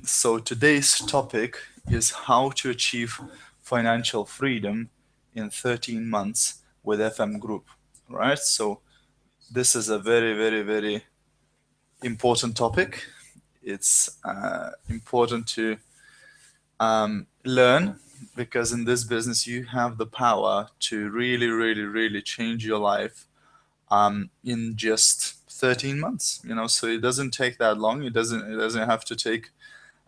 So today's topic is how to achieve financial freedom in 13 months with FM Group, right? So this is a very, very, very important topic. It's important to learn because in this business you have the power to really, really, really change your life in just 13 months. So it doesn't take that long. It doesn't have to take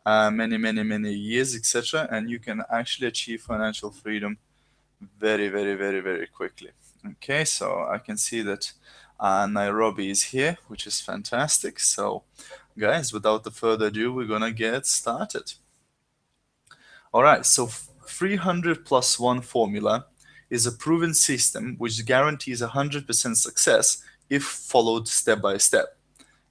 many, many, many years, etc. And you can actually achieve financial freedom very, very, very, very quickly. Okay, so I can see that Nairobi is here, which is fantastic. So, guys, without the further ado, we're gonna get started. All right, so 300 plus 1 formula is a proven system which guarantees 100% success if followed step by step.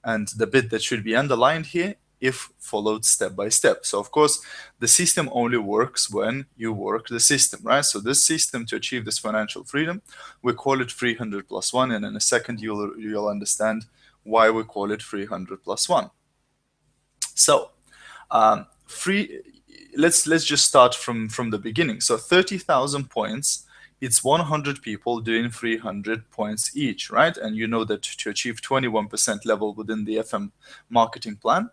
And the bit that should be underlined here, if followed step by step. So of course, the system only works when you work the system, right? So this system to achieve this financial freedom, we call it 300 plus 1, and in a second you'll understand why we call it 300 plus 1. So free let's just start from the beginning. So 30,000 points, it's 100 people doing 300 points each, right? And you know that to achieve 21% level within the FM marketing plan,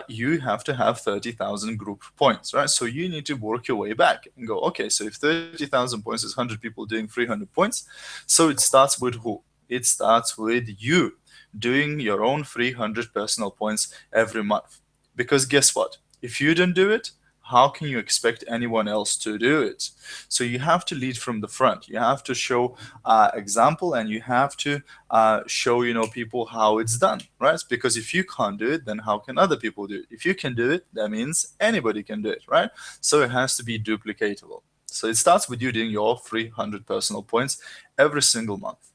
you have to have 30,000 group points, right? So you need to work your way back and go, okay, so if 30,000 points is 100 people doing 300 points, so it starts with who? It starts with you doing your own 300 personal points every month. Because guess what? If you don't do it, how can you expect anyone else to do it? So you have to lead from the front. You have to show example, and you have to show people how it's done, right? Because if you can't do it, then how can other people do it? If you can do it, that means anybody can do it, right? So it has to be duplicatable. So it starts with you doing your 300 personal points every single month.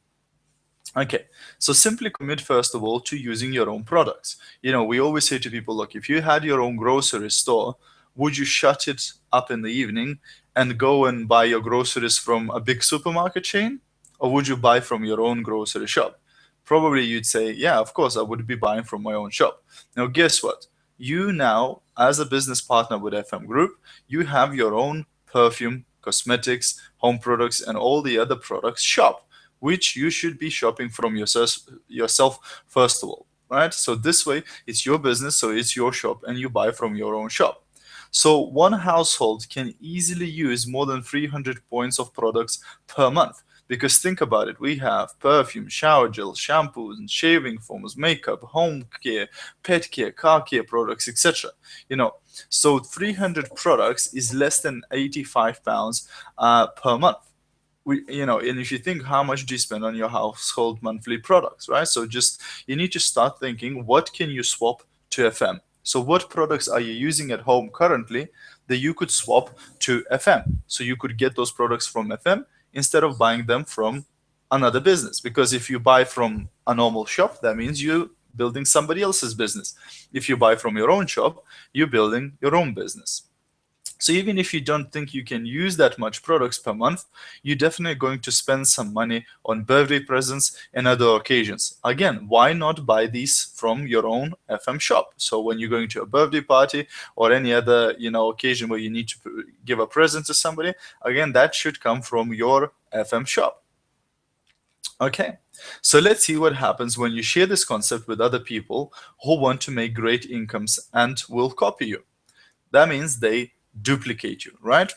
Okay, so simply commit first of all to using your own products. We always say to people, look, if you had your own grocery store, would you shut it up in the evening and go and buy your groceries from a big supermarket chain? Or would you buy from your own grocery shop? Probably you'd say, yeah, of course, I would be buying from my own shop. Now, guess what? You now, as a business partner with FM Group, you have your own perfume, cosmetics, home products, and all the other products shop, which you should be shopping from yourself first of all, right? So this way, it's your business, so it's your shop, and you buy from your own shop. So one household can easily use more than 300 points of products per month. Because think about it, we have perfume, shower gel, shampoos, and shaving foams, makeup, home care, pet care, car care products, etc. So 300 products is less than 85 pounds per month. And if you think, how much do you spend on your household monthly products, right? So just you need to start thinking, what can you swap to FM? So what products are you using at home currently that you could swap to FM? So you could get those products from FM instead of buying them from another business. Because if you buy from a normal shop, that means you're building somebody else's business. If you buy from your own shop, you're building your own business. So even if you don't think you can use that much products per month, you're definitely going to spend some money on birthday presents and other occasions. Again, why not buy these from your own FM shop? So when you're going to a birthday party or any other, occasion where you need to give a present to somebody, again, that should come from your FM shop. Okay, so let's see what happens when you share this concept with other people who want to make great incomes and will copy you. That means they duplicate you, right?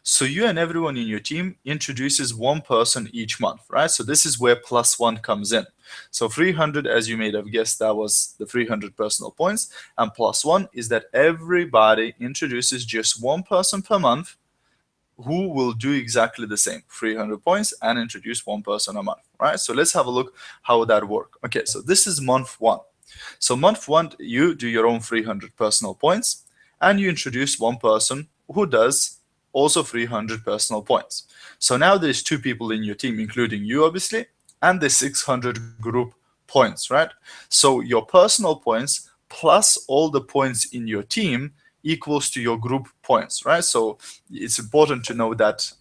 So you and everyone in your team introduces one person each month, right? So this is where plus one comes in. So 300, as you may have guessed, that was the 300 personal points. And plus one is that everybody introduces just one person per month who will do exactly the same, 300 points, and introduce one person a month, right? So let's have a look how that works. Okay, so this is month one. So month one, you do your own 300 personal points, and you introduce one person who does also 300 personal points. So now there's two people in your team, including you, obviously, and the 600 group points, right? So your personal points plus all the points in your team equals to your group points, right? So it's important to know that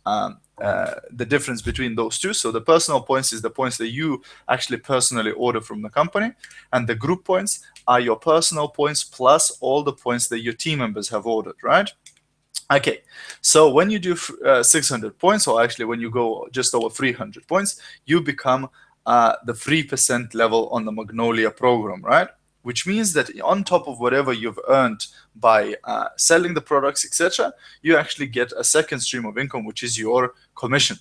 the difference between those two. So the personal points is the points that you actually personally order from the company, and the group points are your personal points plus all the points that your team members have ordered, right? Okay, so when you do 600 points, or actually when you go just over 300 points, you become the 3% level on the Magnolia program, right? Which means that on top of whatever you've earned by selling the products, etc., you actually get a second stream of income, which is your commission.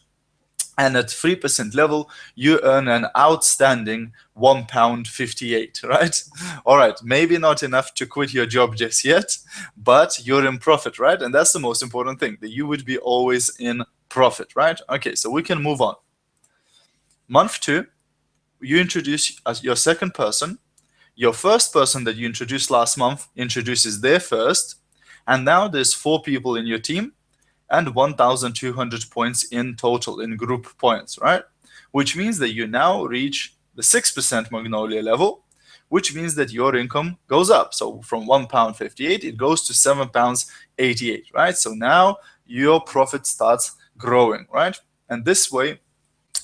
And at 3% level, you earn an outstanding £1.58, right? All right, maybe not enough to quit your job just yet, but you're in profit, right? And that's the most important thing, that you would be always in profit, right? Okay, so we can move on. Month 2, you introduce your second person. Your first person that you introduced last month introduces their first, and now there's 4 people in your team and 1,200 points in total in group points, right? Which means that you now reach the 6% Magnolia level, which means that your income goes up. So from £1.58, it goes to £7.88, right? So now your profit starts growing, right? And this way,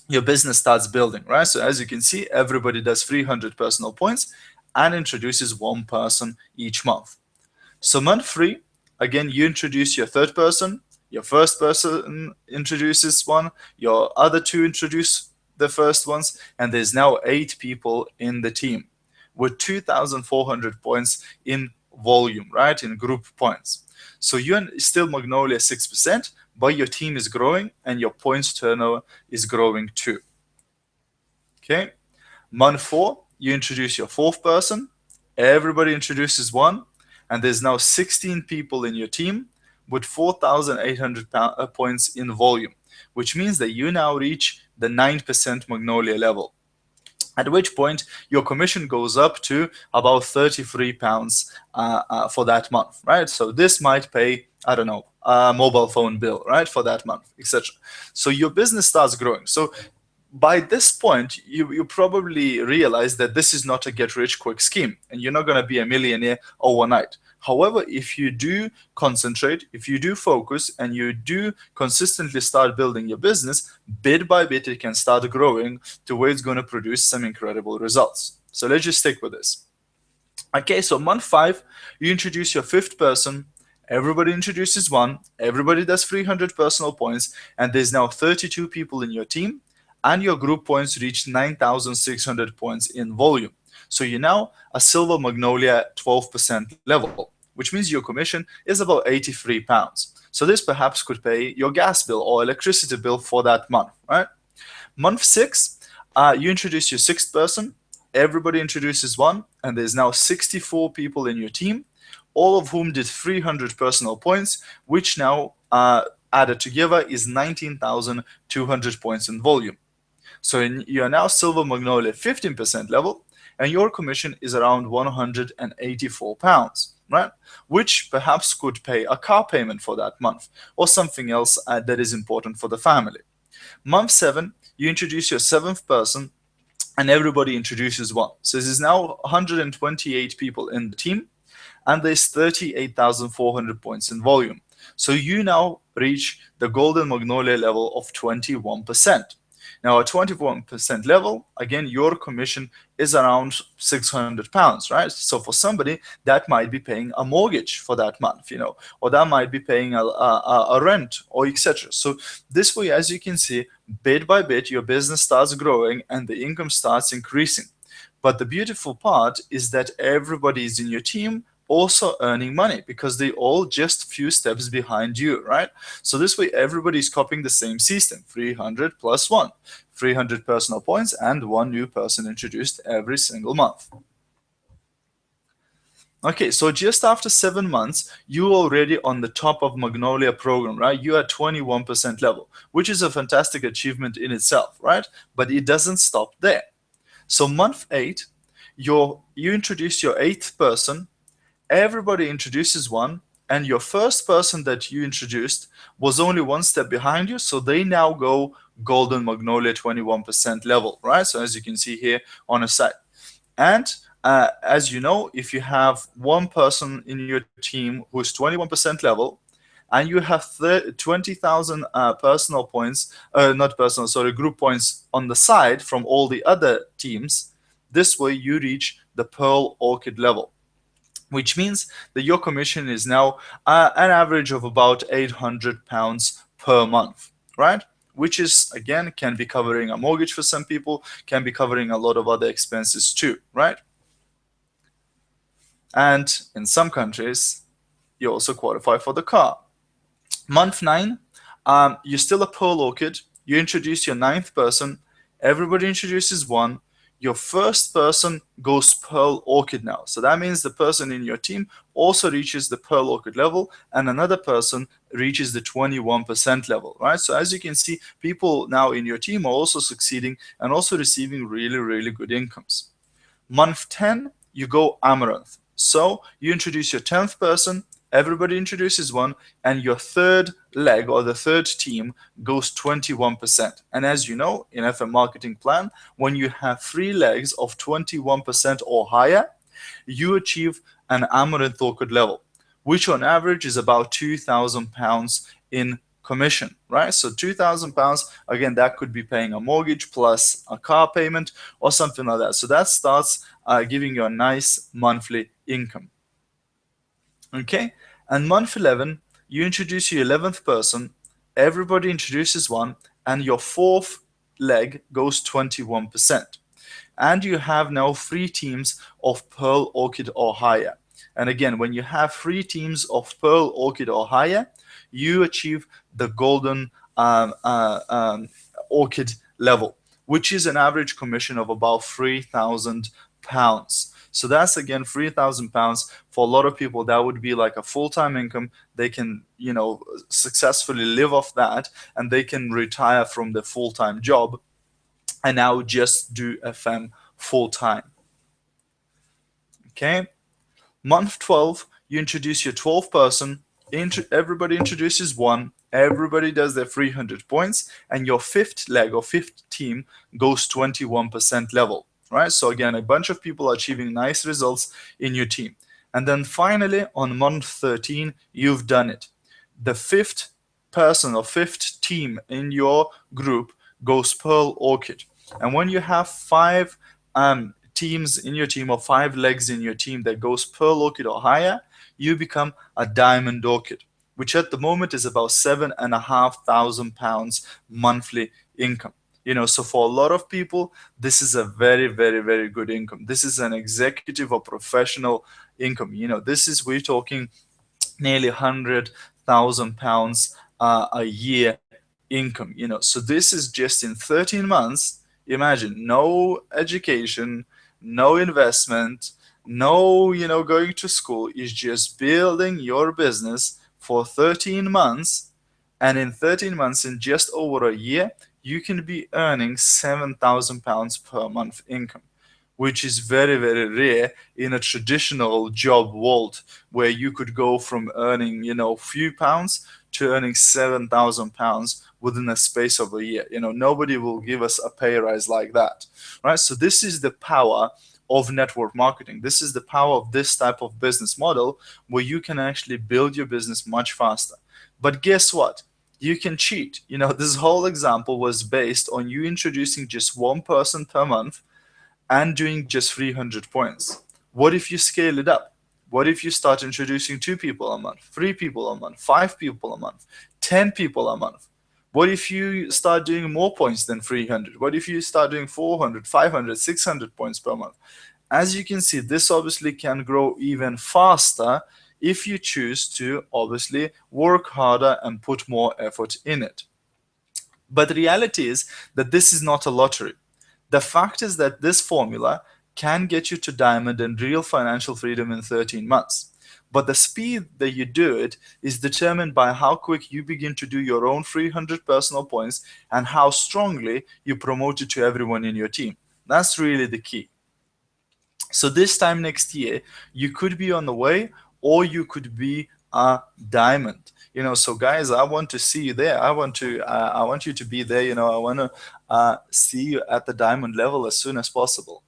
your business starts building, right? So as you can see, everybody does 300 personal points and introduces 1 person each month. So month 3, again, you introduce your third person, your first person introduces one, your other 2 introduce the first ones, and there's now 8 people in the team with 2,400 points in volume, right? In group points. So you're still Magnolia 6%, but your team is growing and your points turnover is growing too. Okay. Month 4, you introduce your fourth person. Everybody introduces one, and there's now 16 people in your team with 4,800 points in volume, which means that you now reach the 9% Magnolia level. At which point your commission goes up to about £33 for that month, right? So this might pay, I don't know, a mobile phone bill, right, for that month, etc. So your business starts growing. So by this point, you probably realize that this is not a get-rich-quick scheme, and you're not going to be a millionaire overnight. However, if you do concentrate, if you do focus, and you do consistently start building your business, bit by bit, it can start growing to where it's going to produce some incredible results. So let's just stick with this. Okay, so month 5, you introduce your fifth person. Everybody introduces one. Everybody does 300 personal points, and there's now 32 people in your team, and your group points reach 9,600 points in volume. So you're now a silver Magnolia 12% level, which means your commission is about £83. So this perhaps could pay your gas bill or electricity bill for that month, right? Month 6, you introduce your sixth person. Everybody introduces one, and there's now 64 people in your team, all of whom did 300 personal points, which now added together is 19,200 points in volume. So you are now silver Magnolia 15% level, and your commission is around £184, right? Which perhaps could pay a car payment for that month or something else that is important for the family. Month 7, you introduce your seventh person, and everybody introduces one. So this is now 128 people in the team, and there's 38,400 points in volume. So you now reach the golden Magnolia level of 21%. Now, at 21% level, again, your commission is around £600, right? So for somebody, that might be paying a mortgage for that month, or that might be paying a rent, or etc. So this way, as you can see, bit by bit, your business starts growing and the income starts increasing. But the beautiful part is that everybody is in your team also earning money, because they all just few steps behind you, right? So this way, everybody's copying the same system: 300 plus 1, 300 personal points, and 1 new person introduced every single month. Okay, so just after 7 months, you're already on the top of Magnolia program, right? You are 21% level, which is a fantastic achievement in itself, right? But it doesn't stop there. So month 8, you introduce your 8th person. Everybody introduces one, and your first person that you introduced was only 1 step behind you, so they now go golden Magnolia 21% level, right? So as you can see here on a side. And as you know, if you have one person in your team who's 21% level, and you have 20,000 personal points, not personal, sorry, group points on the side from all the other teams, this way you reach the Pearl Orchid level, which means that your commission is now an average of about £800 per month, right? Which is, again, can be covering a mortgage for some people, can be covering a lot of other expenses too, right? And in some countries, you also qualify for the car. Month 9, you're still a Pearl Orchid. You introduce your ninth person. Everybody introduces one. Your first person goes Pearl Orchid now. So that means the person in your team also reaches the Pearl Orchid level, and another person reaches the 21% level, right? So as you can see, people now in your team are also succeeding and also receiving really, really good incomes. Month 10, you go Amaranth. So you introduce your 10th person, everybody introduces one, and your third leg or the third team goes 21%. And as you know, in FM marketing plan, when you have 3 legs of 21% or higher, you achieve an Amaranth Orchid level, which on average is about £2,000 in commission, right? So £2,000, again, that could be paying a mortgage plus a car payment or something like that. So that starts giving you a nice monthly income. Okay, and month 11, you introduce your 11th person, everybody introduces one, and your fourth leg goes 21%. And you have now 3 teams of Pearl Orchid or higher. And again, when you have 3 teams of Pearl Orchid or higher, you achieve the golden orchid level, which is an average commission of about £3,000. So that's again £3,000 for a lot of people. That would be like a full-time income. They can, successfully live off that, and they can retire from the full-time job and now just do FM full-time. Okay. Month 12, you introduce your 12th person. Everybody introduces one. Everybody does their 300 points, and your fifth leg or fifth team goes 21% level, right? So again, a bunch of people are achieving nice results in your team. And then finally, on month 13, you've done it. The fifth person or fifth team in your group goes Pearl Orchid. And when you have 5 teams in your team or 5 legs in your team that goes Pearl Orchid or higher, you become a Diamond Orchid, which at the moment is about £7,500 monthly income. So for a lot of people, this is a very, very, very good income. This is an executive or professional income. We're talking nearly £100,000 a year income. So this is just in 13 months. Imagine, no education, no investment, no, going to school. Is just building your business for 13 months. And in 13 months, in just over a year, you can be earning £7,000 per month income, which is very, very rare in a traditional job world where you could go from earning, few pounds to earning £7,000 within a space of a year. Nobody will give us a pay rise like that, right? So this is the power of network marketing. This is the power of this type of business model where you can actually build your business much faster. But guess what? You can cheat. This whole example was based on you introducing just one person per month and doing just 300 points. What if you scale it up? What if you start introducing 2 people a month, 3 people a month, 5 people a month, 10 people a month? What if you start doing more points than 300? What if you start doing 400, 500, 600 points per month? As you can see, this obviously can grow even faster if you choose to obviously work harder and put more effort in it. But the reality is that this is not a lottery. The fact is that this formula can get you to diamond and real financial freedom in 13 months. But the speed that you do it is determined by how quick you begin to do your own 300 personal points and how strongly you promote it to everyone in your team. That's really the key. So this time next year, you could be on the way, or you could be a diamond. So guys, I want to see you there. I want you to be there. I want to see you at the diamond level as soon as possible.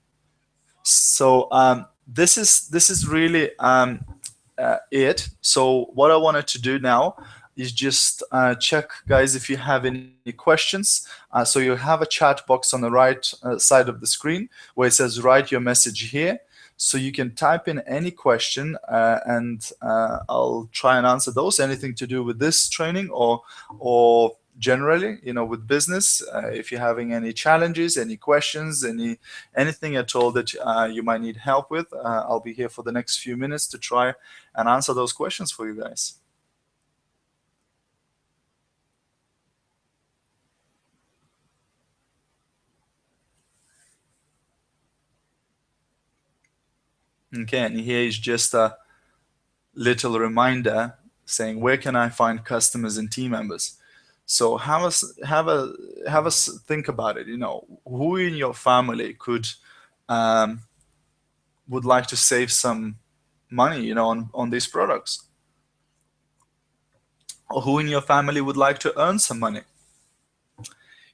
So this is really it. So what I wanted to do now is just check, guys, if you have any questions. So you have a chat box on the right side of the screen where it says write your message here. So you can type in any question, and I'll try and answer those. Anything to do with this training, or generally, with business. If you're having any challenges, any questions, anything at all that you might need help with, I'll be here for the next few minutes to try and answer those questions for you guys. Okay, and here is just a little reminder saying where can I find customers and team members. So have us think about it. Who in your family um, would like to save some money, on these products, or who in your family would like to earn some money.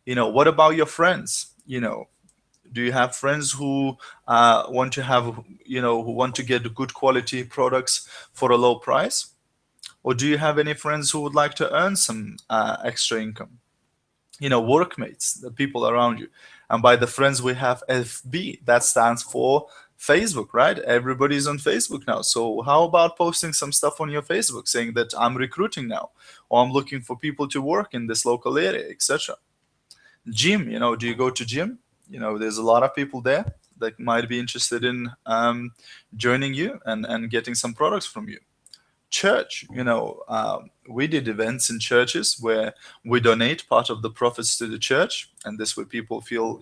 What about your friends? Do you have friends who want to have, who want to get good quality products for a low price? Or do you have any friends who would like to earn some extra income? Workmates, the people around you. And by the friends, we have FB. That stands for Facebook, right? Everybody's on Facebook now. So how about posting some stuff on your Facebook saying that I'm recruiting now, or I'm looking for people to work in this local area, etc. Gym, do you go to gym? There's a lot of people there that might be interested in joining you and getting some products from you. Church, we did events in churches where we donate part of the profits to the church, and this way people feel,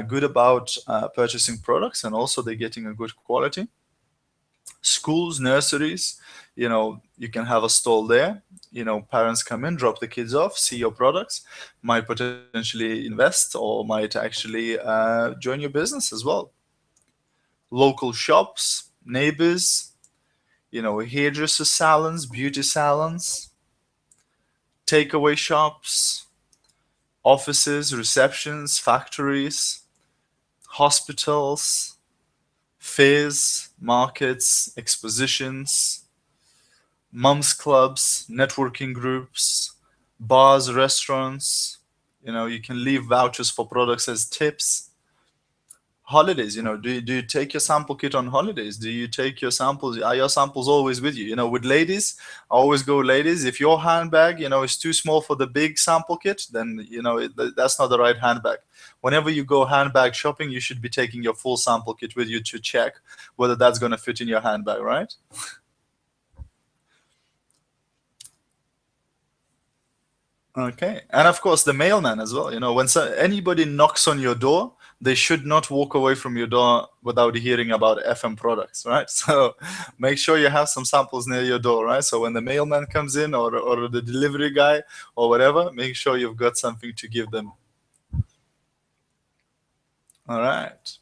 good about purchasing products, and also they're getting a good quality. Schools, nurseries, you can have a stall there. Parents come in, drop the kids off, see your products, might potentially invest, or might actually join your business as well. Local shops, neighbors, hairdresser salons, beauty salons, takeaway shops, offices, receptions, factories, hospitals, fairs, markets, expositions, mums clubs, networking groups, bars, restaurants. You can leave vouchers for products as tips. Holidays, do you take your sample kit on holidays? Do you take your samples? Are your samples always with you? With ladies, I always go ladies. If your handbag, is too small for the big sample kit, then that's not the right handbag. Whenever you go handbag shopping, you should be taking your full sample kit with you to check whether that's going to fit in your handbag, right? Okay, and of course the mailman as well. When anybody knocks on your door, they should not walk away from your door without hearing about FM products, right? So make sure you have some samples near your door, right? So when the mailman comes in, or the delivery guy or whatever, make sure you've got something to give them. All right.